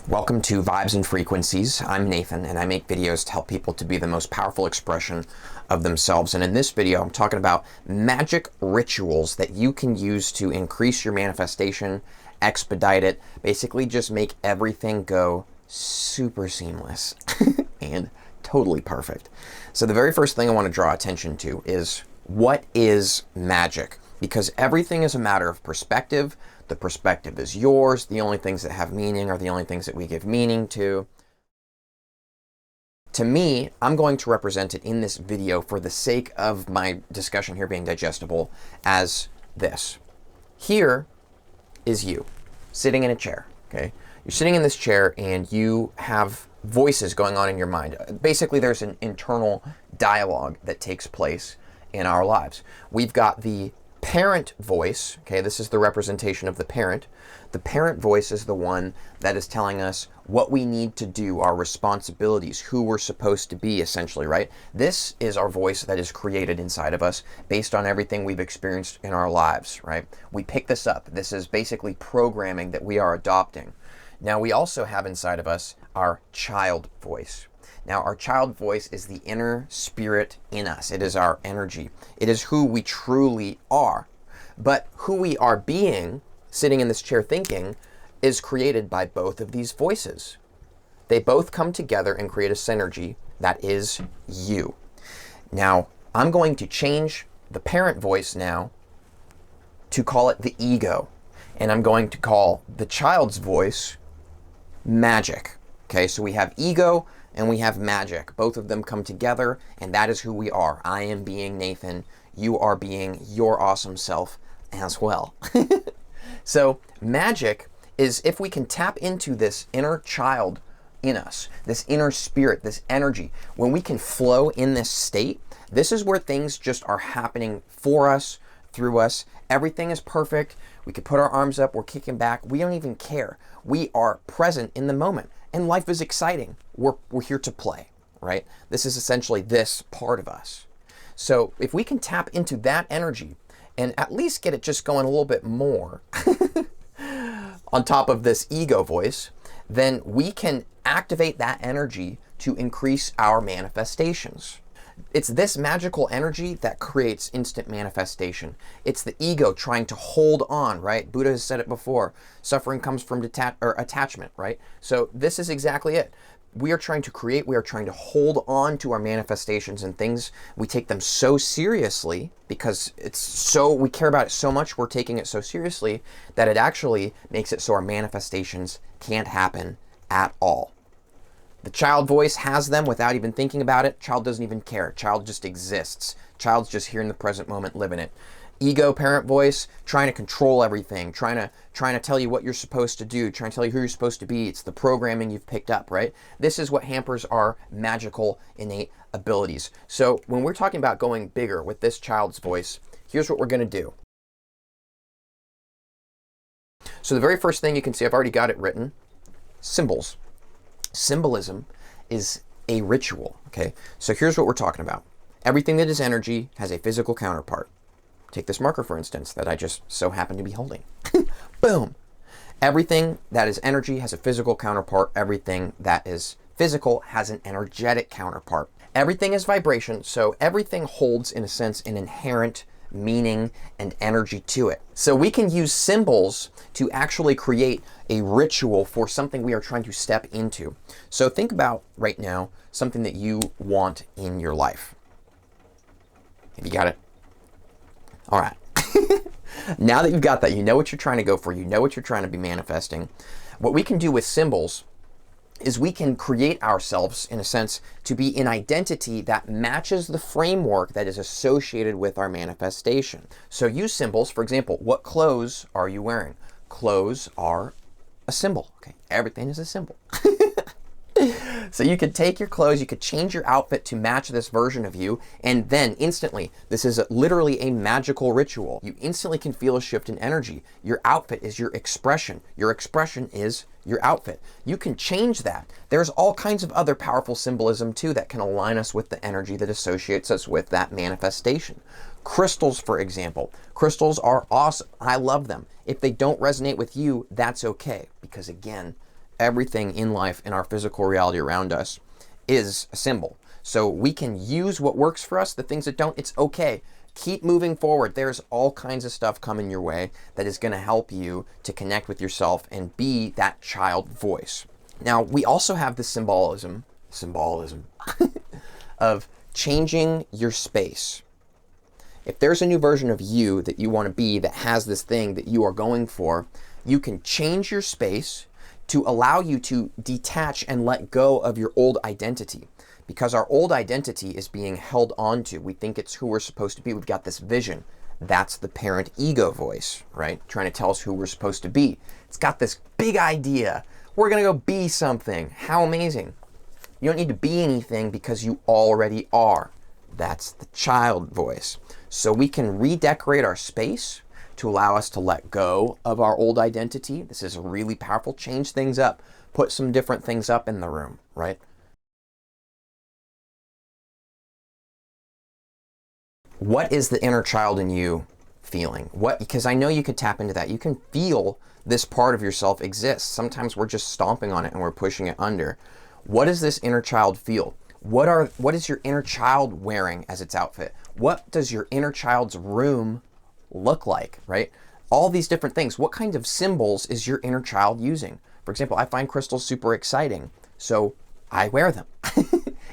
Welcome to Vibes and Frequencies. I'm Nathan, and I make videos to help people to be the most powerful expression of themselves. And in this video, I'm talking about magic rituals that you can use to increase your manifestation, expedite it, basically just make everything go super seamless and totally perfect. So the very first thing I want to draw attention to is, what is magic? Because everything is a matter of perspective. The perspective is yours. The only things that have meaning are the only things that we give meaning to. To me, I'm going to represent it in this video, for the sake of my discussion here being digestible, as this. Here is you, sitting in a chair, okay? You're sitting in this chair and you have voices going on in your mind. Basically, there's an internal dialogue that takes place in our lives. We've got the parent voice, okay, this is the representation of the parent. The parent voice is the one that is telling us what we need to do, our responsibilities, who we're supposed to be, essentially, right? This is our voice that is created inside of us based on everything we've experienced in our lives, right? We pick this up. This is basically programming that we are adopting. Now, we also have inside of us our child voice. Now, our child voice is the inner spirit in us. It is our energy. It is who we truly are. But who we are being, sitting in this chair thinking, is created by both of these voices. They both come together and create a synergy that is you. Now, I'm going to change the parent voice now to call it the ego. And I'm going to call the child's voice magic. Okay, so we have ego and we have magic. Both of them come together, and that is who we are. I am being Nathan. You are being your awesome self as well. So magic is if we can tap into this inner child in us, this inner spirit, this energy. When we can flow in this state, this is where things just are happening for us, through us. Everything is perfect. We can put our arms up. We're kicking back. We don't even care. We are present in the moment. And life is exciting. We're here to play, right? This is essentially this part of us. So if we can tap into that energy and at least get it just going a little bit more on top of this ego voice, then we can activate that energy to increase our manifestations. It's this magical energy that creates instant manifestation. It's the ego trying to hold on, right? Buddha has said it before. Suffering comes from attachment, right? So this is exactly it. We are trying to create, we are trying to hold on to our manifestations and things. We take them so seriously because we care about it so much, we're taking it so seriously that it actually makes it so our manifestations can't happen at all. The child voice has them without even thinking about it. Child doesn't even care. Child just exists. Child's just here in the present moment, living it. Ego, parent voice, trying to control everything, trying to tell you what you're supposed to do, trying to tell you who you're supposed to be. It's the programming you've picked up, right? This is what hampers our magical, innate abilities. So when we're talking about going bigger with this child's voice, here's what we're going to do. So the very first thing you can see, I've already got it written, symbols. Symbolism is a ritual, okay? So here's what we're talking about. Everything that is energy has a physical counterpart. Take this marker, for instance, that I just so happen to be holding. Boom! Everything that is energy has a physical counterpart. Everything that is physical has an energetic counterpart. Everything is vibration, so everything holds, in a sense, an inherent meaning and energy to it. So we can use symbols to actually create a ritual for something we are trying to step into. So think about right now something that you want in your life. Have you got it? All right. Now that you've got that, you know what you're trying to go for, you know what you're trying to be manifesting. What we can do with symbols is we can create ourselves, in a sense, to be an identity that matches the framework that is associated with our manifestation. So use symbols. For example, what clothes are you wearing? Clothes are a symbol. Okay, everything is a symbol. So you could take your clothes, you could change your outfit to match this version of you, and then instantly, this is literally a magical ritual. You instantly can feel a shift in energy. Your outfit is your expression. Your expression is your outfit. You can change that. There's all kinds of other powerful symbolism too that can align us with the energy that associates us with that manifestation. Crystals, for example. Crystals are awesome. I love them. If they don't resonate with you, that's okay, because again, everything in life, in our physical reality around us, is a symbol. So we can use what works for us. The things that don't, it's okay. Keep moving forward. There's all kinds of stuff coming your way that is going to help you to connect with yourself and be that child voice. Now, we also have the symbolism of changing your space. If there's a new version of you that you want to be that has this thing that you are going for, you can change your space to allow you to detach and let go of your old identity. Because our old identity is being held on to. We think it's who we're supposed to be. We've got this vision. That's the parent ego voice, right? Trying to tell us who we're supposed to be. It's got this big idea. We're going to go be something. How amazing. You don't need to be anything because you already are. That's the child voice. So we can redecorate our space to allow us to let go of our old identity. This is really powerful. Change things up. Put some different things up in the room, right? What is the inner child in you feeling? Because I know you could tap into that. You can feel this part of yourself exists. Sometimes we're just stomping on it and we're pushing it under. What does this inner child feel? What is your inner child wearing as its outfit? What does your inner child's room look like, right? All these different things. What kind of symbols is your inner child using? For example, I find crystals super exciting, so I wear them.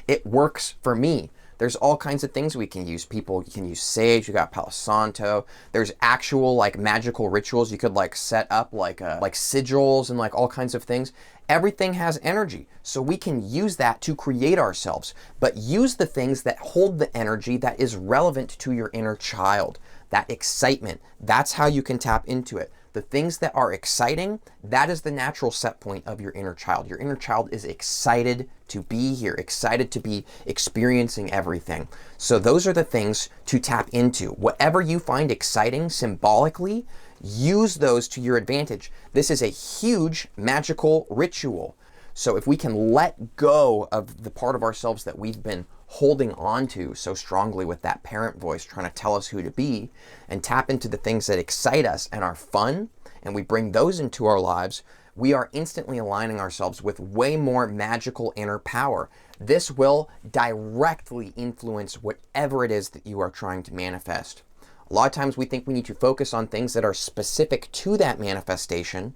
It works for me. There's all kinds of things we can use. People can use sage, you got Palo Santo. There's actual like magical rituals you could like set up like sigils and like all kinds of things. Everything has energy. So we can use that to create ourselves, but use the things that hold the energy that is relevant to your inner child. That excitement, that's how you can tap into it. The things that are exciting, that is the natural set point of your inner child. Your inner child is excited to be here, excited to be experiencing everything. So those are the things to tap into. Whatever you find exciting symbolically, use those to your advantage. This is a huge magical ritual. So if we can let go of the part of ourselves that we've been holding on to so strongly with that parent voice trying to tell us who to be, and tap into the things that excite us and are fun, and we bring those into our lives, we are instantly aligning ourselves with way more magical inner power. This will directly influence whatever it is that you are trying to manifest. A lot of times we think we need to focus on things that are specific to that manifestation,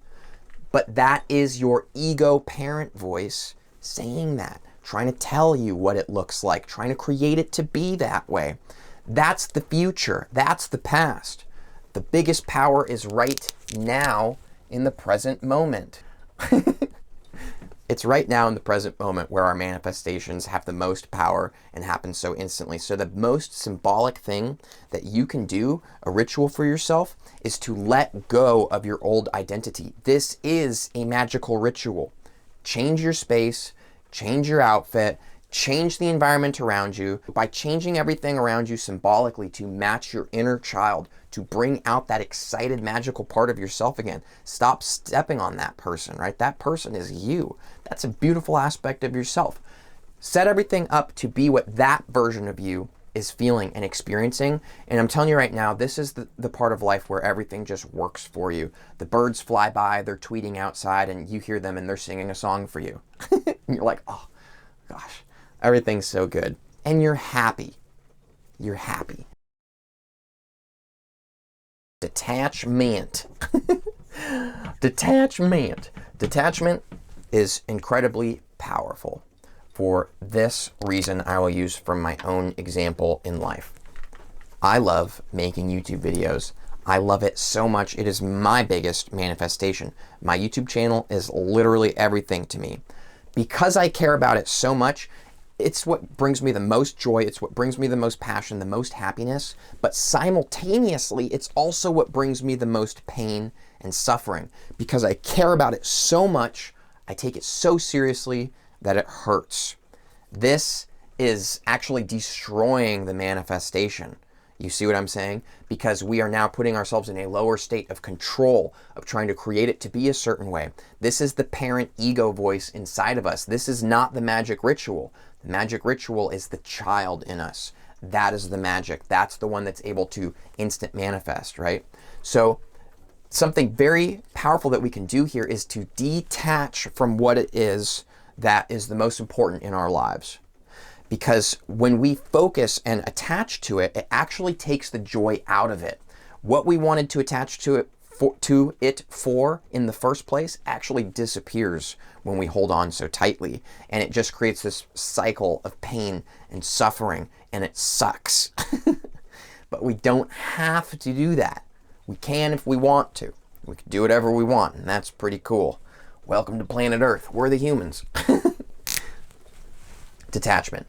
but that is your ego parent voice saying that, trying to tell you what it looks like, trying to create it to be that way. That's the future. That's the past. The biggest power is right now in the present moment. It's right now in the present moment where our manifestations have the most power and happen so instantly. So the most symbolic thing that you can do, a ritual for yourself, is to let go of your old identity. This is a magical ritual. Change your space, change your outfit, change the environment around you. By changing everything around you symbolically to match your inner child, to bring out that excited, magical part of yourself again. Stop stepping on that person, right? That person is you. That's a beautiful aspect of yourself. Set everything up to be what that version of you is feeling and experiencing. And I'm telling you right now, this is the part of life where everything just works for you. The birds fly by, they're tweeting outside, and you hear them and they're singing a song for you. And you're like, oh gosh, everything's so good. And you're happy. You're happy. Detachment. Detachment. Detachment is incredibly powerful. For this reason, I will use from my own example in life. I love making YouTube videos. I love it so much. It is my biggest manifestation. My YouTube channel is literally everything to me. Because I care about it so much, it's what brings me the most joy. It's what brings me the most passion, the most happiness. But simultaneously, it's also what brings me the most pain and suffering. Because I care about it so much, I take it so seriously that it hurts. This is actually destroying the manifestation. You see what I'm saying? Because we are now putting ourselves in a lower state of control, of trying to create it to be a certain way. This is the parent ego voice inside of us. This is not the magic ritual. The magic ritual is the child in us. That is the magic. That's the one that's able to instant manifest, right? So something very powerful powerful that we can do here is to detach from what it is that is the most important in our lives. Because when we focus and attach to it, it actually takes the joy out of it. What we wanted to attach to it for in the first place actually disappears when we hold on so tightly, and it just creates this cycle of pain and suffering, and it sucks. But we don't have to do that. We can if we want to. We can do whatever we want, and that's pretty cool. Welcome to planet Earth. We're the humans. Detachment.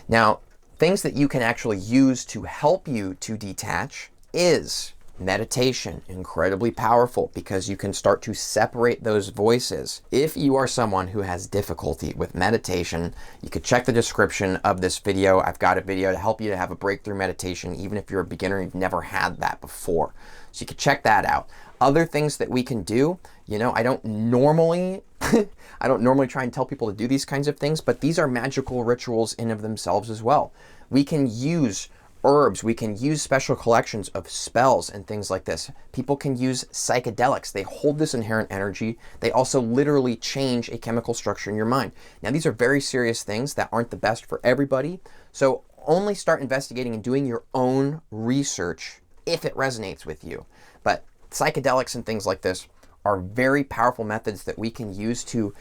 Now, things that you can actually use to help you to detach is meditation. Incredibly powerful, because you can start to separate those voices. If you are someone who has difficulty with meditation, you could check the description of this video. I've got a video to help you to have a breakthrough meditation, even if you're a beginner and you've never had that before. So you could check that out. Other things that we can do, you know, I don't normally try and tell people to do these kinds of things, but these are magical rituals in of themselves as well. We can use herbs, we can use special collections of spells and things like this. People can use psychedelics. They hold this inherent energy. They also literally change a chemical structure in your mind. Now, these are very serious things that aren't the best for everybody. So only start investigating and doing your own research if it resonates with you. But psychedelics and things like this are very powerful methods that we can use to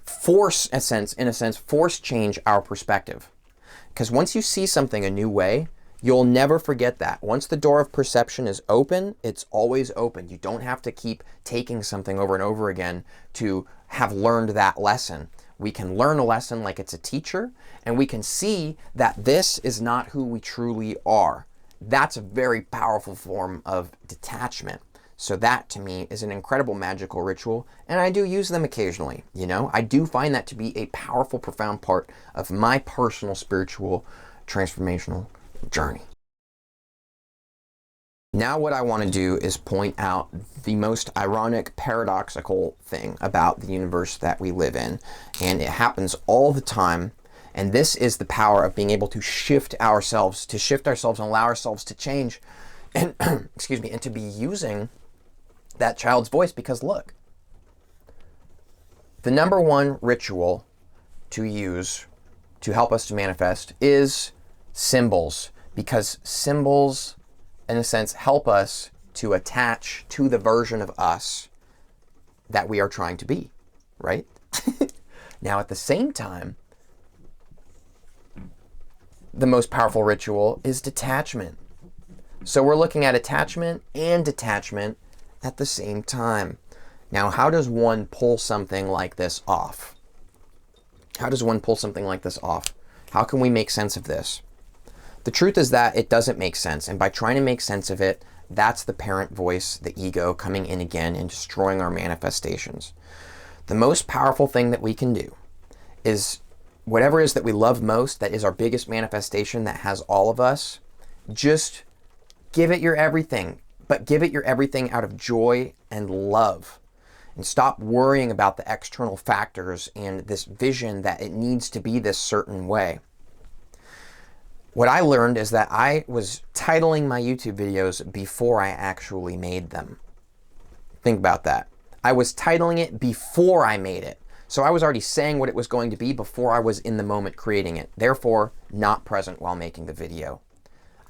force change our perspective. Because once you see something a new way, you'll never forget that. Once the door of perception is open, it's always open. You don't have to keep taking something over and over again to have learned that lesson. We can learn a lesson like it's a teacher, and we can see that this is not who we truly are. That's a very powerful form of detachment. So that, to me, is an incredible magical ritual, and I do use them occasionally. You know, I do find that to be a powerful, profound part of my personal spiritual transformational journey. Now what I want to do is point out the most ironic, paradoxical thing about the universe that we live in, and it happens all the time. And this is the power of being able to shift ourselves and allow ourselves to change, and excuse me, and to be using that child's voice. Because look, the number one ritual to use to help us to manifest is symbols, because symbols, in a sense, help us to attach to the version of us that we are trying to be, right? Now, at the same time, the most powerful ritual is detachment. So we're looking at attachment and detachment at the same time. Now, how does one pull something like this off? How does one pull something like this off? How can we make sense of this? The truth is that it doesn't make sense. And by trying to make sense of it, that's the parent voice, the ego, coming in again and destroying our manifestations. The most powerful thing that we can do is whatever it is that we love most, that is our biggest manifestation, that has all of us, just give it your everything. But give it your everything out of joy and love. And stop worrying about the external factors and this vision that it needs to be this certain way. What I learned is that I was titling my YouTube videos before I actually made them. Think about that. I was titling it before I made it. So I was already saying what it was going to be before I was in the moment creating it. Therefore, not present while making the video.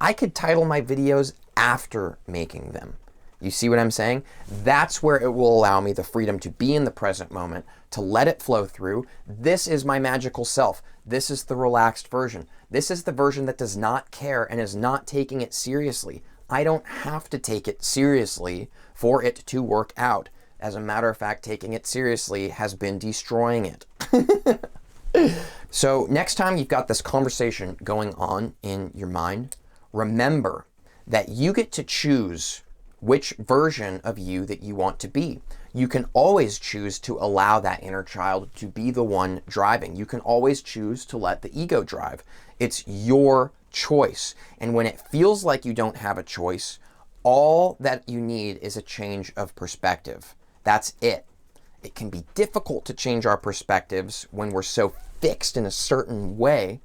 I could title my videos after making them. You see what I'm saying? That's where it will allow me the freedom to be in the present moment, to let it flow through. This is my magical self. This is the relaxed version. This is the version that does not care and is not taking it seriously. I don't have to take it seriously for it to work out. As a matter of fact, taking it seriously has been destroying it. So next time you've got this conversation going on in your mind, remember that you get to choose which version of you that you want to be. You can always choose to allow that inner child to be the one driving. You can always choose to let the ego drive. It's your choice. And when it feels like you don't have a choice, all that you need is a change of perspective. That's it. It can be difficult to change our perspectives when we're so fixed in a certain way,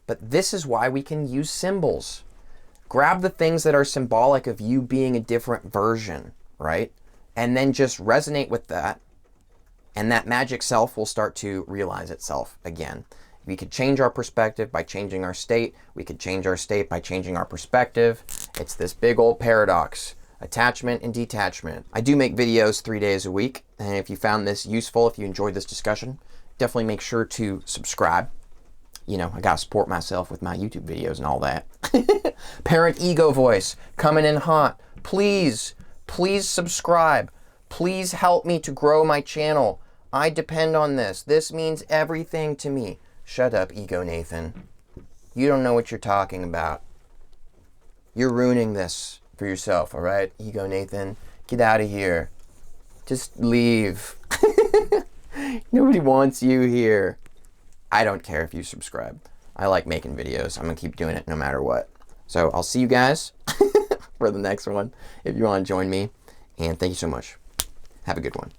but this is why we can use symbols. Grab the things that are symbolic of you being a different version, right? and then just resonate with that, and that magic self will start to realize itself again. We could change our perspective by changing our state. We could change our state by changing our perspective. It's this big old paradox, attachment and detachment. I do make videos 3 days a week, and if you found this useful, if you enjoyed this discussion, definitely make sure to subscribe. You know, I gotta support myself with my YouTube videos and all that. Parent ego voice coming in hot. Please, please subscribe. Please help me to grow my channel. I depend on this. This means everything to me. Shut up, Ego Nathan. You don't know what you're talking about. You're ruining this for yourself, all right? Ego Nathan, get out of here. Just leave. Nobody wants you here. I don't care if you subscribe. I like making videos. I'm going to keep doing it no matter what. So I'll see you guys for the next one if you want to join me. And thank you so much. Have a good one.